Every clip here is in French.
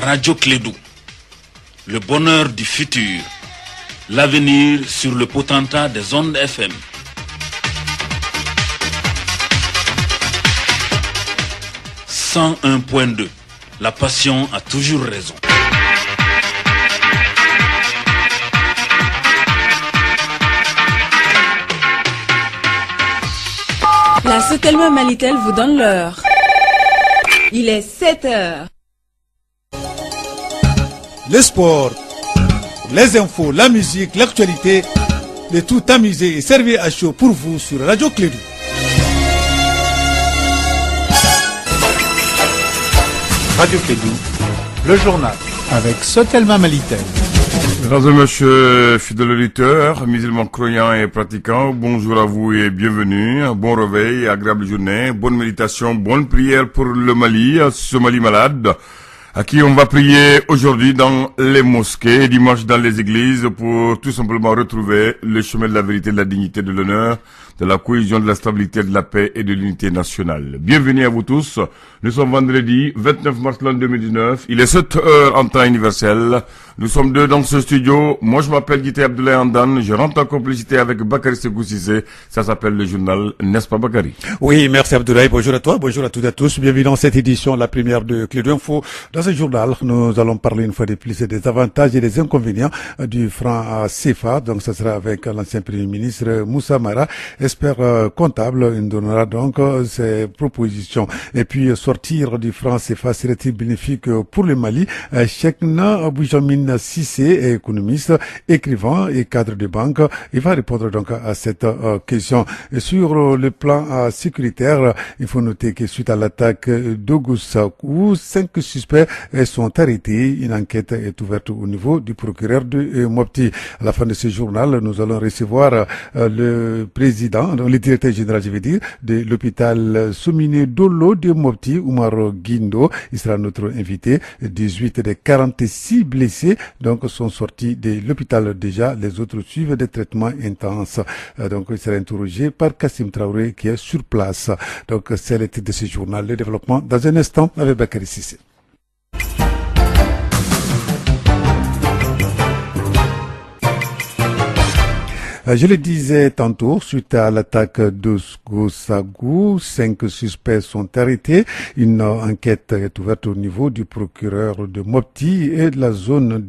Radio Clédou, le bonheur du futur, l'avenir sur le potentat des ondes FM. « 101.2, la passion a toujours raison. » La Sotelma Malitel vous donne l'heure. Il est 7 heures. Le sport, les infos, la musique, l'actualité, le tout amusé et servi à chaud pour vous sur Radio Clédou. Radio Clédou, le journal avec Sotelma Malitel. Mesdames et messieurs, fidèles auditeurs, musulmans croyants et pratiquants, bonjour à vous et bienvenue. Bon réveil, agréable journée, bonne méditation, bonne prière pour le Mali, ce Mali malade, à qui on va prier aujourd'hui dans les mosquées et dimanche dans les églises pour tout simplement retrouver le chemin de la vérité, de la dignité, de l'honneur, de la cohésion, de la stabilité, de la paix et de l'unité nationale. Bienvenue à vous tous. Nous sommes vendredi 29 mars 2019. Il est 7 heures en temps universel. Nous sommes deux dans ce studio. Moi, je m'appelle Guité Abdoulaye Andan. Je rentre en complicité avec Bakary Sekou Cissé. Ça s'appelle le journal, n'est-ce pas Bakary? Oui, merci Abdoulaye. Bonjour à toi, bonjour à toutes et à tous. Bienvenue dans cette édition, la première de Clédou Info. Dans ce journal, nous allons parler une fois de plus des avantages et des inconvénients du franc CFA. Donc, ça sera avec l'ancien Premier ministre Moussa Mara, expert comptable. Il nous donnera donc ses propositions. Et puis, sortir du franc CFA serait-il bénéfique pour le Mali? Cheikhna Boujamine Sissé, économiste, écrivain et cadre de banque, il va répondre donc à cette question. Et sur le plan sécuritaire, il faut noter que suite à l'attaque d'Ogoussakou, 5 suspects sont arrêtés. Une enquête est ouverte au niveau du procureur de Mopti. À la fin de ce journal, nous allons recevoir le président, le directeur général, je veux dire, de l'hôpital Soumine Dolo de Mopti, Oumar Guindo. Il sera notre invité. 18 des 46 blessés donc sont sortis de l'hôpital déjà. Les autres suivent des traitements intenses. Donc il sera interrogé par Kassim Traoré qui est sur place. Donc c'est le titre de ce journal. Le développement dans un instant avec Bakary Cissé. Je le disais tantôt, suite à l'attaque d'Ogossagou, 5 suspects sont arrêtés. Une enquête est ouverte au niveau du procureur de Mopti et de la zone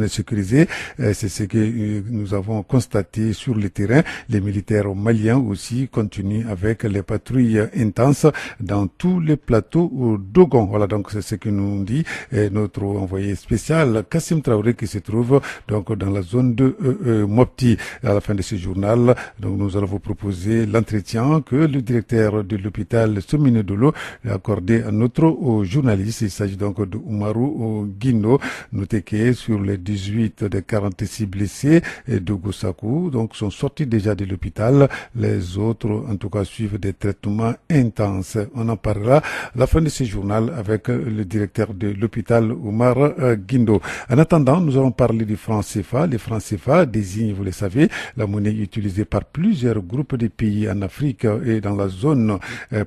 est sécurisée. C'est ce que nous avons constaté sur le terrain. Les militaires maliens aussi continuent avec les patrouilles intenses dans tous les plateaux d'Ogon. Voilà, donc c'est ce que nous dit notre envoyé spécial Kassim Traoré qui se trouve donc dans la zone de Mopti. À la fin de ce journal, donc nous allons vous proposer l'entretien que le directeur de l'hôpital Soumine Dolo a accordé à notre journaliste. Il s'agit donc de Oumarou Guino. Notez que sur les 18 des 46 blessés de Gosakou, donc sont sortis déjà de l'hôpital. Les autres, en tout cas, suivent des traitements intenses. On en parlera à la fin de ce journal avec le directeur de l'hôpital Oumar Guindo. En attendant, nous allons parler du franc CFA. Les francs CFA désignent, vous le savez, la monnaie utilisée par plusieurs groupes de pays en Afrique et dans la zone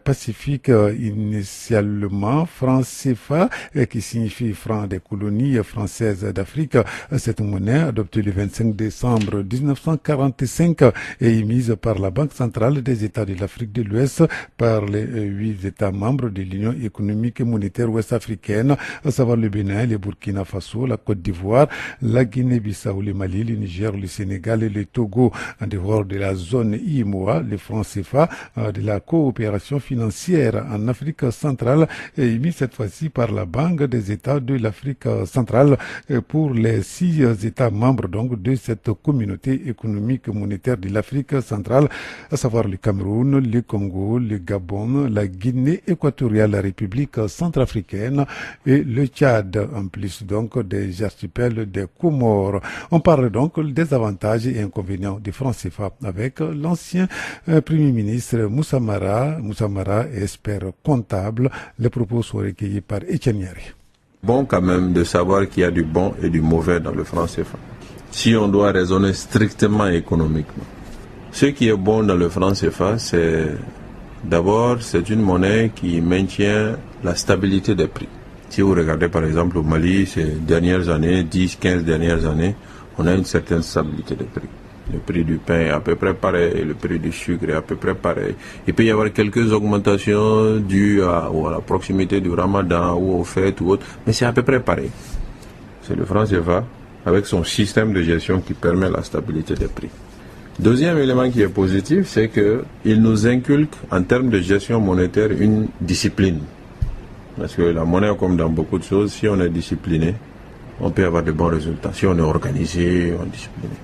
pacifique. Initialement, franc CFA, qui signifie franc des colonies françaises d'Afrique. Cette monnaie, adoptée le 25 décembre 1945, est émise par la Banque centrale des États de l'Afrique de l'Ouest par les 8 États membres de l'Union économique et monétaire ouest-africaine, à savoir le Bénin, le Burkina Faso, la Côte d'Ivoire, la Guinée-Bissau, le Mali, le Niger, le Sénégal et le Togo. En dehors de la zone IMOA, le franc CFA de la coopération financière en Afrique centrale est émis cette fois-ci par la Banque des États de l'Afrique centrale pour les 6 États membres donc de cette communauté économique monétaire de l'Afrique centrale, à savoir le Cameroun, le Congo, le Gabon, la Guinée équatoriale, la République centrafricaine et le Tchad, en plus donc des archipels des Comores. On parle donc des avantages et inconvénients du franc CFA avec l'ancien Premier ministre Moussa Mara. Moussa Mara est expert comptable. Les propos sont recueillis par Etienne Yari. Bon quand même de savoir qu'il y a du bon et du mauvais dans le franc CFA. Si on doit raisonner strictement économiquement. Ce qui est bon dans le franc CFA, c'est d'abord c'est une monnaie qui maintient la stabilité des prix. Si vous regardez par exemple au Mali, ces dernières années, 10, 15 dernières années, on a une certaine stabilité de prix. Le prix du pain est à peu près pareil, le prix du sucre est à peu près pareil. Il peut y avoir quelques augmentations dues à la proximité du Ramadan ou aux fêtes ou autre, mais c'est à peu près pareil. C'est le franc CFA avec son système de gestion qui permet la stabilité des prix. Deuxième élément qui est positif, c'est qu'il nous inculque en termes de gestion monétaire une discipline. Parce que la monnaie, comme dans beaucoup de choses, si on est discipliné, on peut avoir de bons résultats. Si on est organisé, on est discipliné.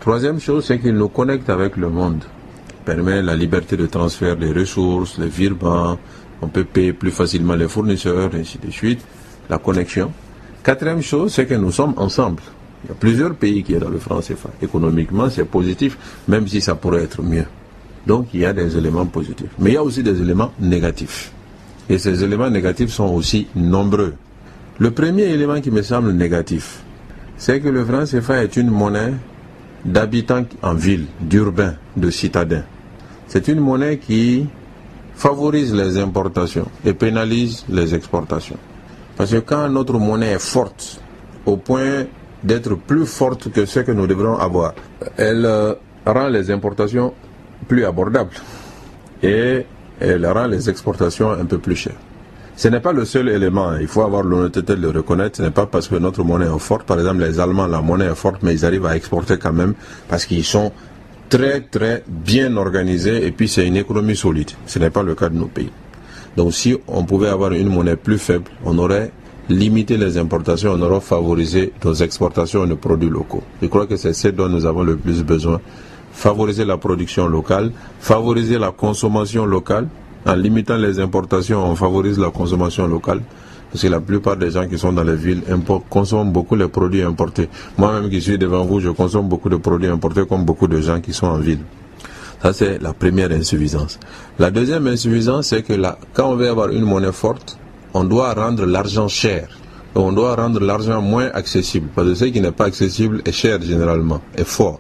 Troisième chose, c'est qu'il nous connecte avec le monde. Il permet la liberté de transfert des ressources, les virements, on peut payer plus facilement les fournisseurs, ainsi de suite, la connexion. Quatrième chose, c'est que nous sommes ensemble. Il y a plusieurs pays qui sont dans le franc CFA. Économiquement, c'est positif, même si ça pourrait être mieux. Donc, il y a des éléments positifs. Mais il y a aussi des éléments négatifs. Et ces éléments négatifs sont aussi nombreux. Le premier élément qui me semble négatif, c'est que le franc CFA est une monnaie d'habitants en ville, d'urbains, de citadins. C'est une monnaie qui favorise les importations et pénalise les exportations. Parce que quand notre monnaie est forte, au point d'être plus forte que ce que nous devrons avoir, elle rend les importations plus abordables et elle rend les exportations un peu plus chères. Ce n'est pas le seul élément, il faut avoir l'honnêteté de le reconnaître. Ce n'est pas parce que notre monnaie est forte, par exemple les Allemands, la monnaie est forte, mais ils arrivent à exporter quand même parce qu'ils sont très très bien organisés et puis c'est une économie solide. Ce n'est pas le cas de nos pays. Donc si on pouvait avoir une monnaie plus faible, on aurait limité les importations, on aurait favorisé nos exportations de produits locaux. Je crois que c'est ce dont nous avons le plus besoin. Favoriser la production locale, favoriser la consommation locale. En limitant les importations, on favorise la consommation locale. Parce que la plupart des gens qui sont dans les villes consomment beaucoup les produits importés. Moi-même qui suis devant vous, je consomme beaucoup de produits importés comme beaucoup de gens qui sont en ville. Ça, c'est la première insuffisance. La deuxième insuffisance, c'est que quand on veut avoir une monnaie forte, on doit rendre l'argent cher. Et on doit rendre l'argent moins accessible. Parce que ce qui n'est pas accessible est cher généralement, est fort.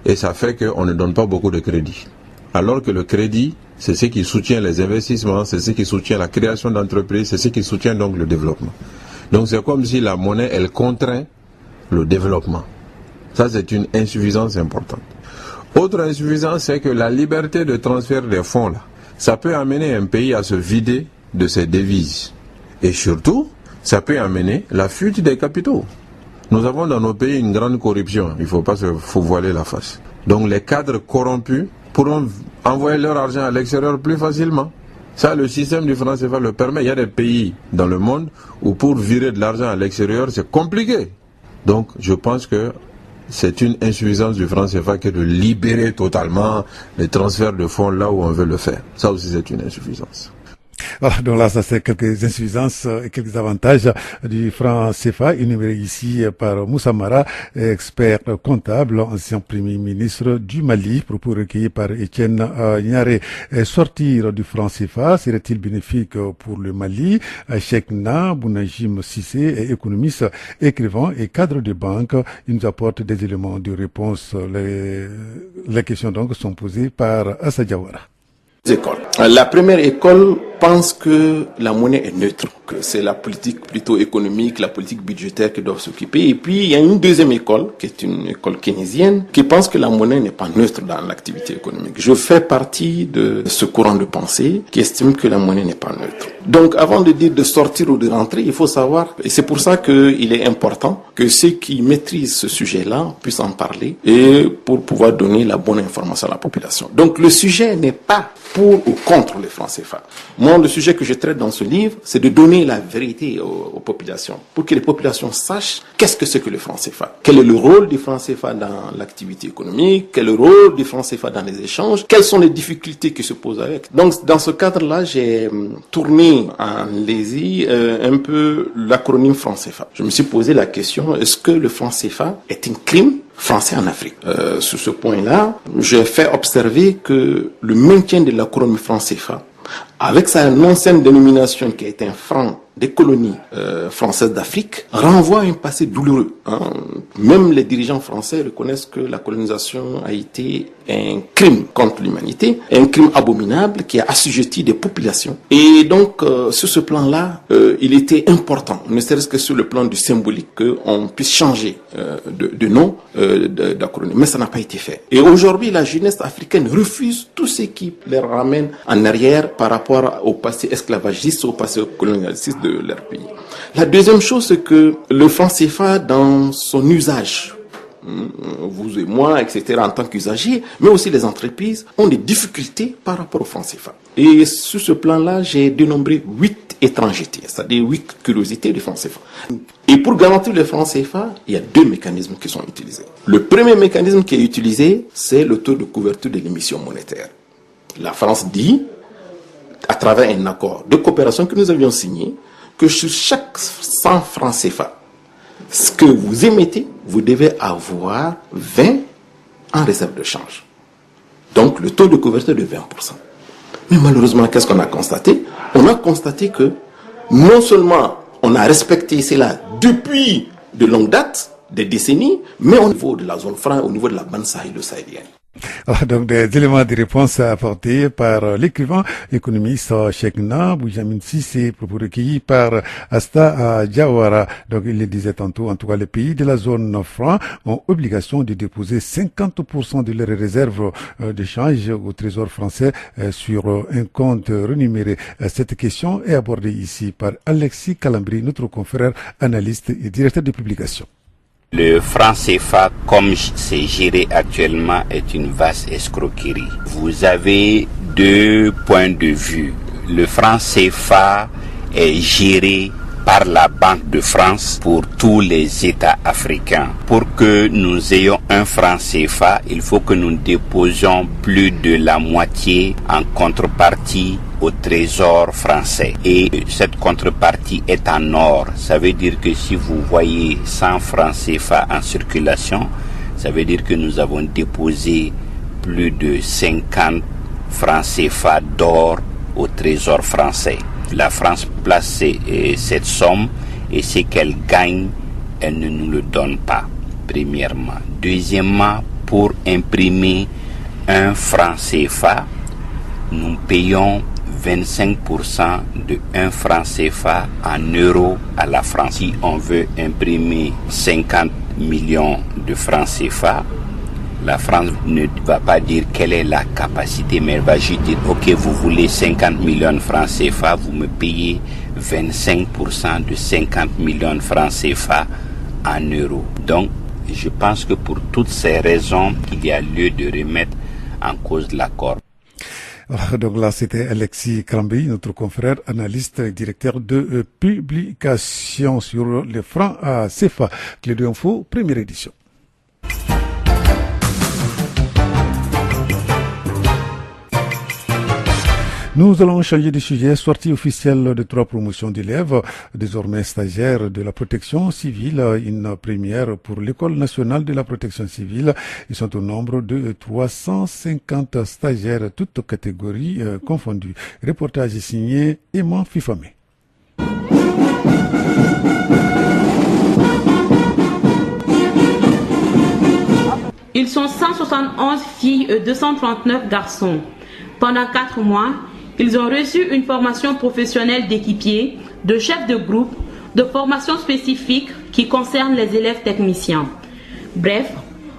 Et ça fait qu'on ne donne pas beaucoup de crédit. Alors que le crédit, c'est ce qui soutient les investissements, c'est ce qui soutient la création d'entreprises, c'est ce qui soutient donc le développement. Donc c'est comme si la monnaie, elle contraint le développement. Ça, c'est une insuffisance importante. Autre insuffisance, c'est que la liberté de transfert des fonds, là, ça peut amener un pays à se vider de ses devises. Et surtout, ça peut amener la fuite des capitaux. Nous avons dans nos pays une grande corruption, il ne faut pas se voiler la face. Donc les cadres corrompus pourront envoyer leur argent à l'extérieur plus facilement. Ça, le système du franc CFA le permet. Il y a des pays dans le monde où pour virer de l'argent à l'extérieur, c'est compliqué. Donc, je pense que c'est une insuffisance du franc CFA que de libérer totalement les transferts de fonds là où on veut le faire. Ça aussi, c'est une insuffisance. Voilà, donc là, ça c'est quelques insuffisances et quelques avantages du franc CFA, énumérés ici par Moussa Mara, expert comptable, ancien premier ministre du Mali, propos recueillis par Étienne Niaré. Sortir du franc CFA serait-il bénéfique pour le Mali? Cheikh Na Bounajim Sissé est économiste, écrivain et cadre de banque. Il nous apporte des éléments de réponse. Les questions donc sont posées par Assa Diawara. Écoles. La première école pense que la monnaie est neutre, que c'est la politique plutôt économique, la politique budgétaire qui doivent s'occuper. Et puis, il y a une deuxième école, qui est une école keynésienne, qui pense que la monnaie n'est pas neutre dans l'activité économique. Je fais partie de ce courant de pensée qui estime que la monnaie n'est pas neutre. Donc, avant de dire de sortir ou de rentrer, il faut savoir, et c'est pour ça qu'il est important que ceux qui maîtrisent ce sujet-là puissent en parler et pour pouvoir donner la bonne information à la population. Donc, le sujet n'est pas pour ou contre le franc CFA. Moi, le sujet que je traite dans ce livre, c'est de donner la vérité aux populations, pour que les populations sachent qu'est-ce que c'est que le franc CFA. Quel est le rôle du franc CFA dans l'activité économique, quel est le rôle du franc CFA dans les échanges, quelles sont les difficultés qui se posent avec. Donc, dans ce cadre-là, j'ai tourné en lési un peu l'acronyme franc CFA. Je me suis posé la question, est-ce que le franc CFA est un crime français en Afrique? Sur ce point-là, j'ai fait observer que le maintien de l'acronyme franc CFA, avec sa ancienne dénomination qui est un franc des colonies françaises d'Afrique renvoie à un passé douloureux. Même les dirigeants français reconnaissent que la colonisation a été un crime contre l'humanité, un crime abominable qui a assujetti des populations. Et donc, sur ce plan-là, il était important, ne serait-ce que sur le plan du symbolique, qu'on puisse changer de nom d'acronyme. Mais ça n'a pas été fait. Et aujourd'hui, la jeunesse africaine refuse tout ce qui les ramène en arrière par rapport au passé esclavagiste, au passé colonialiste de leur pays. La deuxième chose, c'est que le franc CFA, dans son usage, vous et moi, etc., en tant qu'usagers, mais aussi les entreprises, ont des difficultés par rapport au franc CFA. Et sur ce plan-là, j'ai dénombré 8 étrangetés, c'est-à-dire 8 curiosités du franc CFA. Et pour garantir le franc CFA, il y a 2 mécanismes qui sont utilisés. Le premier mécanisme qui est utilisé, c'est le taux de couverture de l'émission monétaire. La France dit, à travers un accord de coopération que nous avions signé, que sur chaque 100 francs CFA, ce que vous émettez, vous devez avoir 20 en réserve de change. Donc le taux de couverture est de 20%. Mais malheureusement, qu'est-ce qu'on a constaté? On a constaté que non seulement on a respecté cela depuis de longues dates, des décennies, mais au niveau de la zone franc, au niveau de la bande sahélo-sahélienne. Donc des éléments de réponse apportés par l'écrivain économiste Cheikhna Boujamin Sissé, propos recueillis par Asta Diawara. Donc il le disait tantôt, en tout cas les pays de la zone franc ont obligation de déposer 50% de leurs réserves de change au trésor français sur un compte renuméré. Cette question est abordée ici par Alexis Calambri, notre confrère analyste et directeur de publication. Le franc CFA, comme c'est géré actuellement, est une vaste escroquerie. Vous avez 2 points de vue. Le franc CFA est géré par la Banque de France pour tous les États africains. Pour que nous ayons un franc CFA, il faut que nous déposions plus de la moitié en contrepartie au trésor français. Et cette contrepartie est en or. Ça veut dire que si vous voyez 100 francs CFA en circulation, ça veut dire que nous avons déposé plus de 50 francs CFA d'or au trésor français. La France place cette somme et ce qu'elle gagne, elle ne nous le donne pas, premièrement. Deuxièmement, pour imprimer un franc CFA, nous payons 25% de 1 franc CFA en euros à la France. Si on veut imprimer 50 millions de francs CFA, la France ne va pas dire quelle est la capacité, mais elle va juste dire, ok, vous voulez 50 millions de francs CFA, vous me payez 25% de 50 millions de francs CFA en euros. Donc, je pense que pour toutes ces raisons, il y a lieu de remettre en cause l'accord. Donc là, c'était Alexis Calambri, notre confrère analyste et directeur de publication sur les francs CFA. Clé de Info, première édition. Nous allons changer de sujet. Sortie officielle de 3 promotions d'élèves, désormais stagiaires de la protection civile, une première pour l'École nationale de la protection civile. Ils sont au nombre de 350 stagiaires, toutes catégories confondues. Reportage signé Eman Fifame. Ils sont 171 filles et 239 garçons. Pendant 4 mois, ils ont reçu une formation professionnelle d'équipier, de chef de groupe, de formation spécifique qui concerne les élèves techniciens. Bref,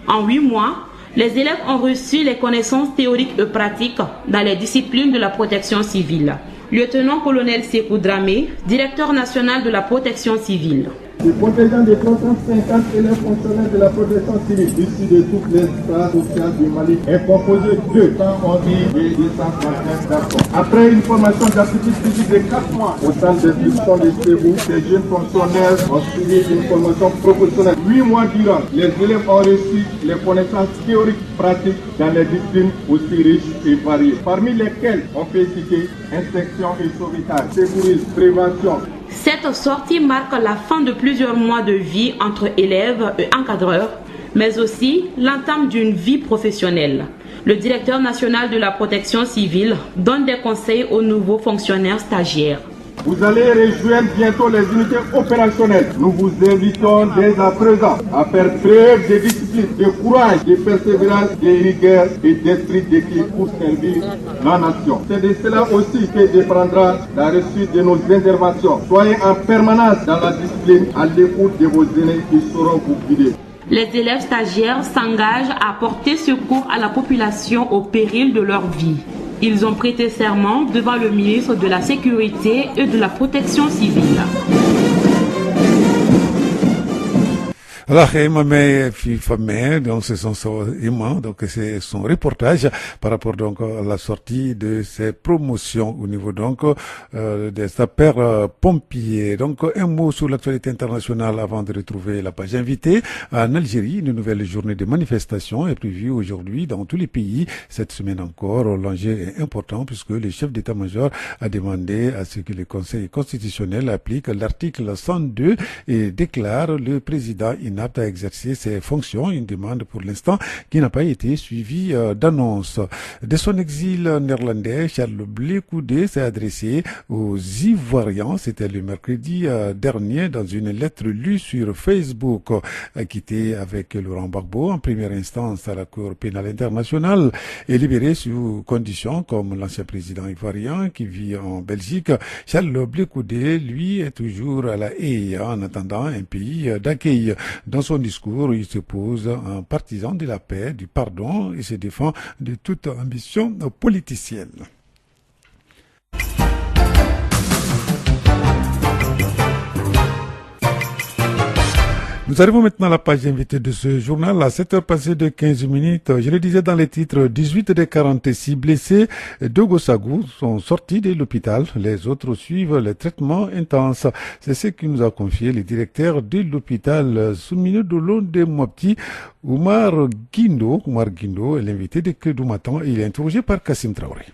en 8 mois, les élèves ont reçu les connaissances théoriques et pratiques dans les disciplines de la protection civile. Lieutenant-colonel Sekou Dramé, directeur national de la protection civile. Le contingent de 350 élèves fonctionnaires de la protection civile issus de toutes les strates sociales du Mali est composé de 111 et 235 garçons. Après une formation d'aptitude physique de 4 mois au centre d'instruction de Sébou, ces jeunes fonctionnaires ont suivi une formation professionnelle. 8 mois durant, les élèves ont reçu les connaissances théoriques pratiques dans les disciplines aussi riches et variées, parmi lesquelles on peut citer inspection et sauvetage, secourisme, prévention. Cette sortie marque la fin de plusieurs mois de vie entre élèves et encadreurs, mais aussi l'entame d'une vie professionnelle. Le directeur national de la protection civile donne des conseils aux nouveaux fonctionnaires stagiaires. Vous allez rejoindre bientôt les unités opérationnelles. Nous vous invitons dès à présent à faire preuve de discipline, de courage, de persévérance, de rigueur et d'esprit d'équipe pour servir la nation. C'est de cela aussi que dépendra la réussite de nos interventions. Soyez en permanence dans la discipline, à l'écoute de vos aînés qui sauront vous guider. Les élèves stagiaires s'engagent à porter secours à la population au péril de leur vie. Ils ont prêté serment devant le ministre de la Sécurité et de la Protection civile. Alors, donc c'est son reportage par rapport donc à la sortie de ces promotions au niveau donc des sapeurs pompiers. Donc un mot sur l'actualité internationale avant de retrouver la page invitée. En Algérie, une nouvelle journée de manifestation est prévue aujourd'hui dans tous les pays. Cette semaine encore, l'enjeu est important puisque le chef d'état-major a demandé à ce que le Conseil constitutionnel applique l'article 102 et déclare le président inapte à exercer ses fonctions, une demande pour l'instant qui n'a pas été suivie d'annonce. De son exil néerlandais, Charles Blé Coudé s'est adressé aux Ivoiriens, c'était le mercredi dernier, dans une lettre lue sur Facebook, acquitté avec Laurent Gbagbo en première instance à la Cour pénale internationale et libéré sous conditions comme l'ancien président ivoirien qui vit en Belgique. Charles Blé Coudé, lui, est toujours à La Haye en attendant un pays d'accueil. Dans son discours, il se pose un partisan de la paix, du pardon et se défend de toute ambition politicienne. Nous arrivons maintenant à la page invitée de ce journal. À 7h passées de 15 minutes, je le disais dans les titres, 18 des 46 blessés de Gossagou sont sortis de l'hôpital. Les autres suivent les traitements intenses. C'est ce que nous a confié le directeur de l'hôpital Soumine Dolo de Mopti, Oumar Guindo. Oumar Guindo est l'invité de Kédou Matin et il est interrogé par Kassim Traoré.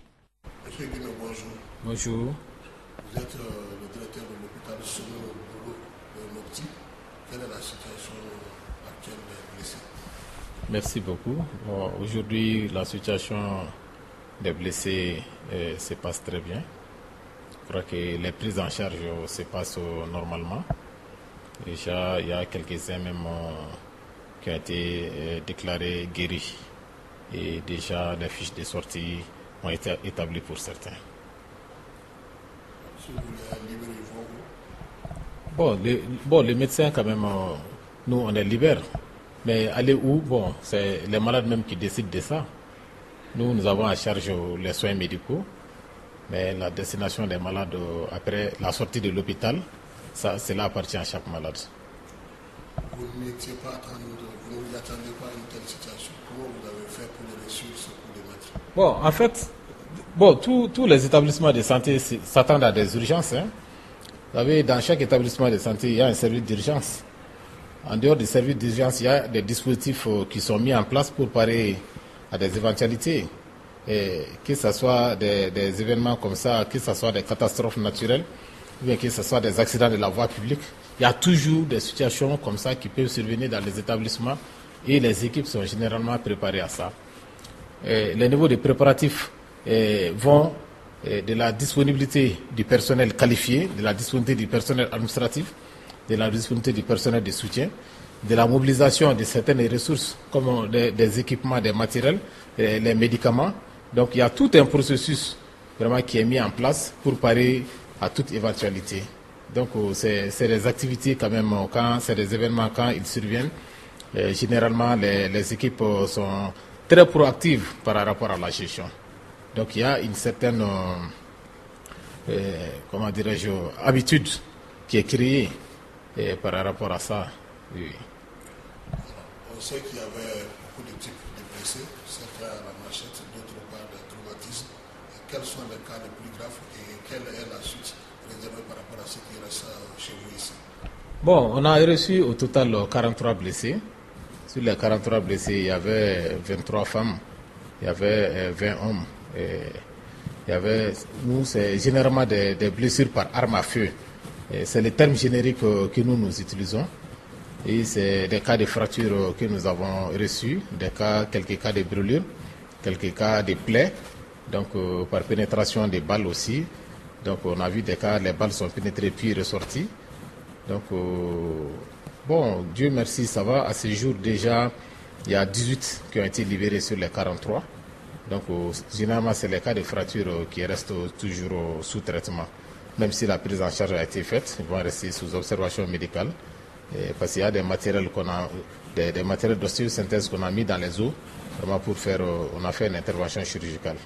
Monsieur Guindo, bonjour. Bonjour. Vous êtes le directeur de l'hôpital Soumine Dolo de Mopti. Quelle est la situation actuelle des blessés? Merci beaucoup. Bon, aujourd'hui, la situation des blessés se passe très bien. Je crois que les prises en charge se passent normalement. Déjà, il y a quelques-uns même qui ont été déclarés guéris. Et déjà, les fiches de sortie ont été établies pour certains. Si vous les libérez, ils vont où? Bon, les médecins, quand même, nous, on les libère. Mais aller où? Bon, c'est les malades même qui décident de ça. Nous avons en charge les soins médicaux. Mais la destination des malades, après la sortie de l'hôpital, cela appartient à chaque malade. Vous n'étiez pas vous ne vous attendez pas à une telle situation. Comment vous avez fait pour les ressources, pour les mettre? Bon, en fait, tous les établissements de santé s'attendent à des urgences. Hein. Vous savez, dans chaque établissement de santé, il y a un service d'urgence. En dehors du service d'urgence, il y a des dispositifs qui sont mis en place pour parer à des éventualités. Et que ce soit des événements comme ça, que ce soit des catastrophes naturelles, ou bien que ce soit des accidents de la voie publique, il y a toujours des situations comme ça qui peuvent survenir dans les établissements et les équipes sont généralement préparées à ça. Et les niveaux de préparatifs vont de la disponibilité du personnel qualifié, de la disponibilité du personnel administratif, de la disponibilité du personnel de soutien, de la mobilisation de certaines ressources comme des équipements, des matériels, les médicaments. Donc il y a tout un processus vraiment qui est mis en place pour parer à toute éventualité. Donc c'est des activités quand même, quand c'est des événements, quand ils surviennent, généralement les équipes sont très proactives par rapport à la gestion. Donc il y a une certaine habitude qui est créée par rapport à ça. Oui. On sait qu'il y avait beaucoup de types de blessés, certains à la machette, d'autres par des traumatismes. Quels sont les cas les plus graves et quelle est la suite réservée par rapport à ce qui reste chez vous ici? Bon, on a reçu au total 43 blessés. Sur les 43 blessés, il y avait 23 femmes, il y avait 20 hommes. C'est généralement des blessures par arme à feu. C'est le terme générique que nous utilisons. Et c'est des cas de fractures que nous avons reçus, quelques cas de brûlures, quelques cas de plaies, donc par pénétration des balles aussi, Donc on a vu des cas, les balles sont pénétrées puis ressorties. Donc bon, Dieu merci, ça va. À ce jour déjà, il y a 18 qui ont été libérés sur les 43. Donc généralement c'est les cas de fracture qui restent toujours sous traitement. Même si la prise en charge a été faite, ils vont rester sous observation médicale. Parce qu'il y a des matériels des matériels d'ostéosynthèse qu'on a mis dans les os, vraiment pour faire, on a fait une intervention chirurgicale.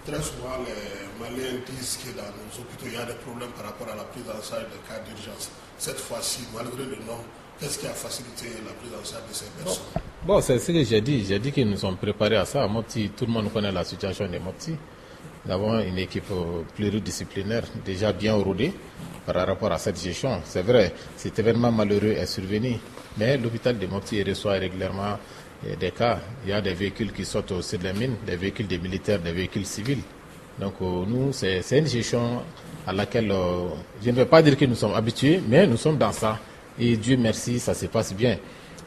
Très souvent, les Maliens disent que dans nos hôpitaux, il y a des problèmes par rapport à la prise en charge des cas d'urgence. Cette fois-ci, malgré le nom, qu'est-ce qui a facilité la prise en charge de ces personnes? Bon, c'est ce que j'ai dit. J'ai dit que nous sommes préparés à ça. À Mopti, tout le monde connaît la situation de Mopti. Nous avons une équipe pluridisciplinaire déjà bien rodée par rapport à cette gestion. C'est vrai, cet événement malheureux est survenu, mais l'hôpital de Mopti reçoit régulièrement des cas. Il y a des véhicules qui sortent aussi de la mine, des véhicules des militaires, des véhicules civils. Donc nous, c'est une gestion à laquelle je ne vais pas dire que nous sommes habitués, mais nous sommes dans ça. Et Dieu merci, ça se passe bien.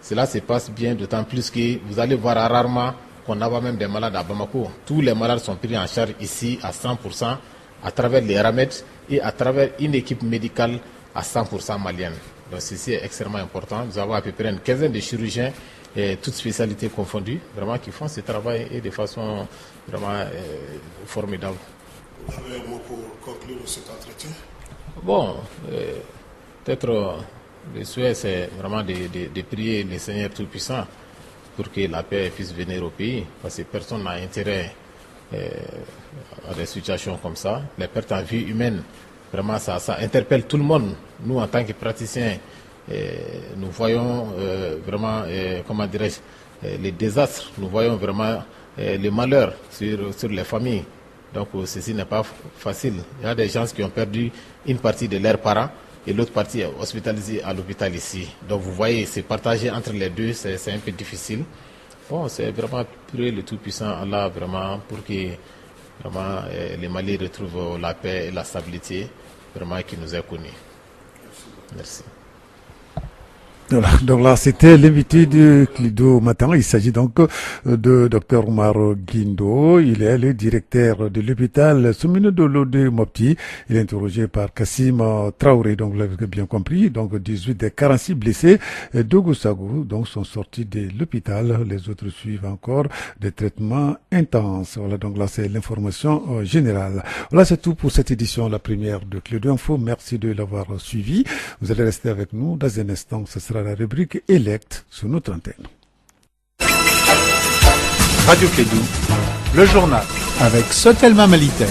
Cela se passe bien, d'autant plus que vous allez voir rarement qu'on a même des malades à Bamako. Tous les malades sont pris en charge ici à 100% à travers les RAMED et à travers une équipe médicale à 100% malienne. Donc ceci est extrêmement important. Nous avons à peu près une quinzaine de chirurgiens, et toutes spécialités confondues, vraiment qui font ce travail et de façon vraiment formidable. Vous avez un mot pour conclure cet entretien? Bon, peut-être le souhait c'est vraiment de prier le Seigneur Tout-Puissant pour que la paix puisse venir au pays, parce que personne n'a intérêt à des situations comme ça. Les pertes en vie humaine, vraiment ça interpelle tout le monde. Nous, en tant que praticiens, nous voyons vraiment, comment dirais-je, les désastres, nous voyons vraiment les malheurs sur les familles. Donc ceci n'est pas facile. Il y a des gens qui ont perdu une partie de leurs parents et l'autre partie est hospitalisée à l'hôpital ici. Donc vous voyez, c'est partagé entre les deux, c'est un peu difficile. Bon, c'est vraiment prier le Tout-Puissant Allah vraiment pour que vraiment, les Maliens retrouvent la paix et la stabilité vraiment qui nous est connue. Merci. Voilà, donc là, c'était l'invité de Clido Matin. Il s'agit donc de Dr Omar Guindo. Il est le directeur de l'hôpital Soumine Dolo de Mopti. Il est interrogé par Kassim Traoré, donc vous l'avez bien compris. Donc 18 des 46 blessés d'Ogoussagou donc sont sortis de l'hôpital. Les autres suivent encore des traitements intenses. Voilà, donc là, c'est l'information générale. Voilà, c'est tout pour cette édition, la première de Clido Info. Merci de l'avoir suivi. Vous allez rester avec nous dans un instant. Ce sera la rubrique Elect sur notre antenne. Radio Kédou, le journal avec Sotelma Malitel.